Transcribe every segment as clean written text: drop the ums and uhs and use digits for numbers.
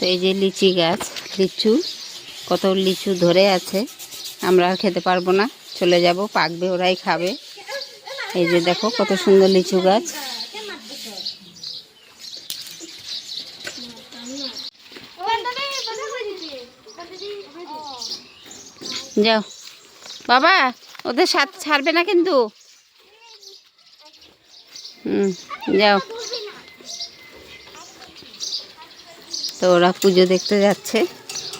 এই যে লিচি গাছ, লিচু, কত লিচু ধরে আছে। আমরা আর খেতে পারবো না, চলে যাব, পাকবে, ওরাই খাবে। এই যে দেখো কত সুন্দর লিচু গাছ। যাও বাবা, ওদের সাথে ছাড়বে না কিন্তু। যাও। তো ওরা পুজো দেখতে যাচ্ছে,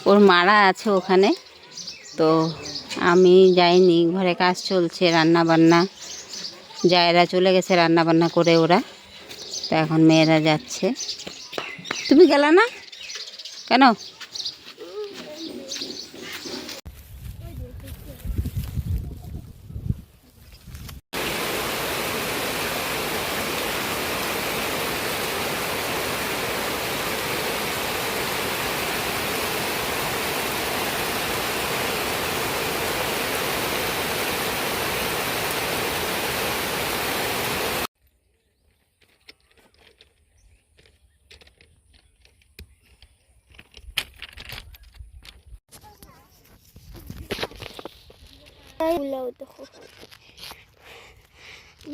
ওর মারা আছে ওখানে। তো আমি যাইনি, ঘরে কাজ চলছে, রান্না বান্না, জায়েরা চলে গেছে রান্না বান্না করে ওরা। তো এখন মেয়েরা যাচ্ছে। তুমি গেলা না কেন?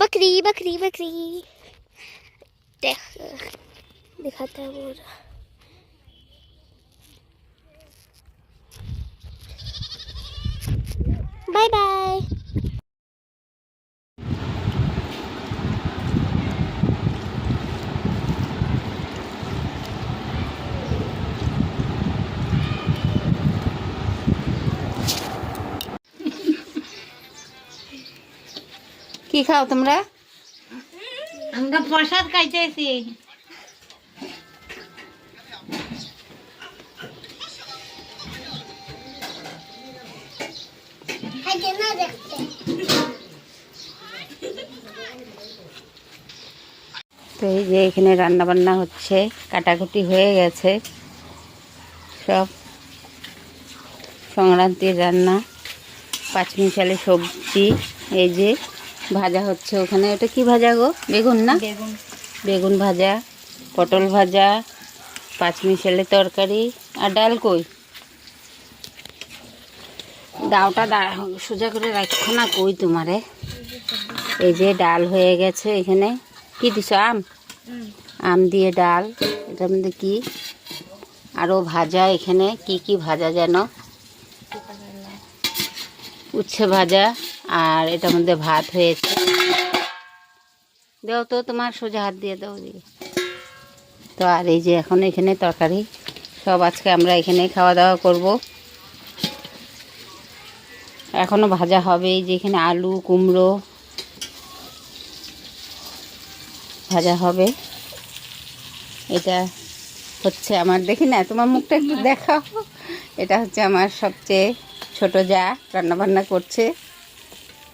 बकरी बकरी बकरी दिखाता है वो। Bye bye. কি খাও তোমরা? আমরা প্রসাদ খাইতেছি। তো এই যে এখানে রান্না বান্না হচ্ছে, কাটাকুটি হয়ে গেছে সব। সংক্রান্তির রান্না, পাঁচমিশালি সবজি। এই যে ভাজা হচ্ছে ওখানে, ওটা কি ভাজা গো? বেগুন না? বেগুন। বেগুন ভাজা, পটল ভাজা, পাঁচমিশালি তরকারি। আর ডাল কই? ডাউটা সোজা করে রাখো না, কই তোমারে? এই যে ডাল হয়ে গেছে এখানে। কি দিছো? আম? আম দিয়ে ডাল। এটার মধ্যে কি আরও ভাজা, এখানে কি কি ভাজা যেন, উচ্ছে ভাজা। আর এটার মধ্যে ভাত হয়েছে। দাও তো, তোমার সোজা হাত দিয়ে দাও দিয়ে। তো আর এই যে এখন এখানে তরকারি সব, আজকে আমরা এখানে খাওয়া দাওয়া করব। এখনও ভাজা হবে। এই যে এখানে আলু কুমড়ো ভাজা হবে। এটা হচ্ছে আমার, দেখি না তোমার মুখটা একটু দেখাও। এটা হচ্ছে আমার সবচেয়ে ছোট যা, রান্নাবান্না করছে।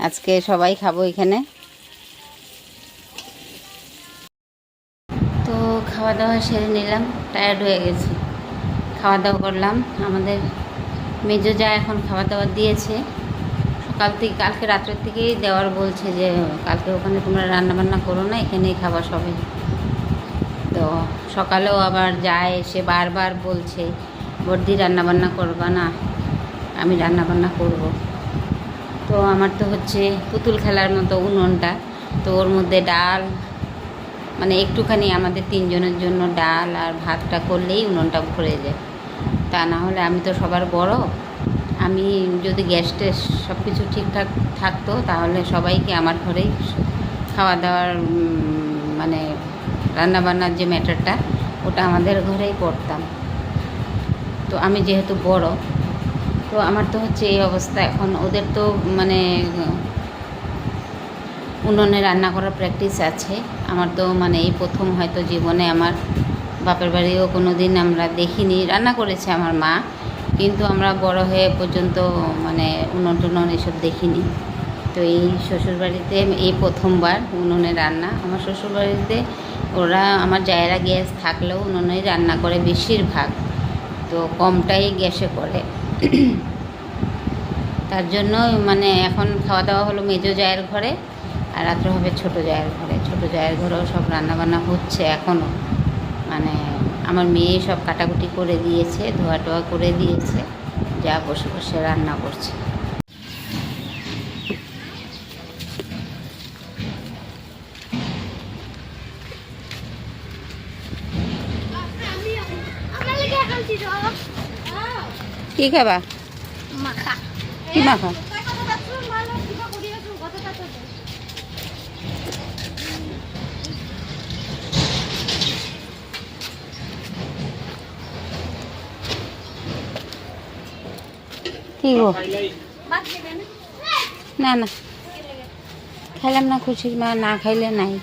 আজকে সবাই খাবো এখানে। তো খাওয়া দাওয়া সেরে নিলাম, টায়ার্ড হয়ে গেছি। খাওয়া দাওয়া করলাম। আমাদের মেজো যা এখন খাওয়া দাওয়া দিয়েছে সকাল থেকে, কালকে রাত্রের থেকেই দেওয়ার বলছে যে কালকে ওখানে তোমরা রান্নাবান্না করো না, এখানেই খাবার সবাই। তো সকালেও আবার যায়, এসে বারবার বলছে বর্দি রান্নাবান্না করবা না? আমি রান্নাবান্না করব। তো আমার তো হচ্ছে পুতুল খেলার মতো উনুনটা, তো ওর মধ্যে ডাল, মানে একটুখানি আমাদের তিনজনের জন্য ডাল আর ভাতটা করলেই উনুনটা ভরে যায়। তা না হলে আমি তো সবার বড়, আমি যদি গ্যাস ট্যাস সব কিছু ঠিকঠাক থাকতো তাহলে সবাইকে আমার ঘরেই খাওয়া দাওয়ার মানে রান্নাবান্নার যে ম্যাটারটা, ওটা আমাদের ঘরেই করতাম। তো আমি যেহেতু বড়, তো আমার তো হচ্ছে এই অবস্থা। এখন ওদের তো মানে উনুনে রান্না করার প্র্যাকটিস আছে, আমার তো মানে এই প্রথম হয়তো জীবনে। আমার বাপের বাড়িও কোনো দিন আমরা দেখিনি, রান্না করেছে আমার মা, কিন্তু আমরা বড় হয়ে পর্যন্ত মানে উনুন টুনুন এসব দেখিনি। তো এই শ্বশুরবাড়িতে এই প্রথমবার উনুনে রান্না। আমার শ্বশুরবাড়িতে ওরা, আমার জায়েরা গ্যাস থাকলেও উনুনেই রান্না করে বেশিরভাগ, তো কমটাই গ্যাসে করে। তার জন্য মানে এখন খাওয়া দাওয়া হলো মেজো জায়ের ঘরে, আর রাত্রে হবে ছোটো জায়ের ঘরে। ছোটো জায়ের ঘরেও সব রান্নাবান্না হচ্ছে এখনও, মানে আমার মেয়ে সব কাটাকুটি করে দিয়েছে, ধোয়া টোয়া করে দিয়েছে, যা বসে বসে রান্না করছে। কি খাবা? মাখা। কি মাখা? কি গো? না না, খাইলাম না, খুশির মা না খাইলে নাই।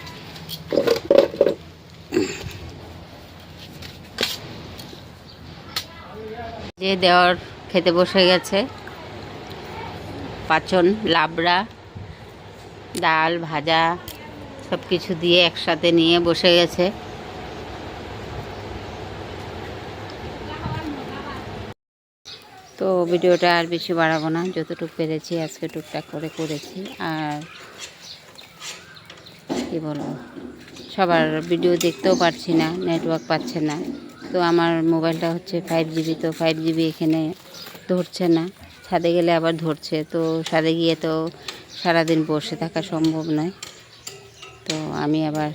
যে দেওয়ার খেতে বসে গেছে, পাচন লাবড়া, ডাল ভাজা সব কিছু দিয়ে একসাথে নিয়ে বসে গেছে। তো ভিডিওটা আর বেশি বাড়াবো না, যতটুকু পেরেছি আজকে টুকটাক করে করেছি। আর কি বলবো, সবার ভিডিও দেখতেও পারছি না, নেটওয়ার্ক পাচ্ছে না। তো আমার মোবাইলটা হচ্ছে 5GB, তো 5GB এখানে ধরছে না, ছাদে গেলে আবার ধরছে। তো ছাদে গিয়ে তো সারাদিন বসে থাকা সম্ভব নয়। তো আমি আবার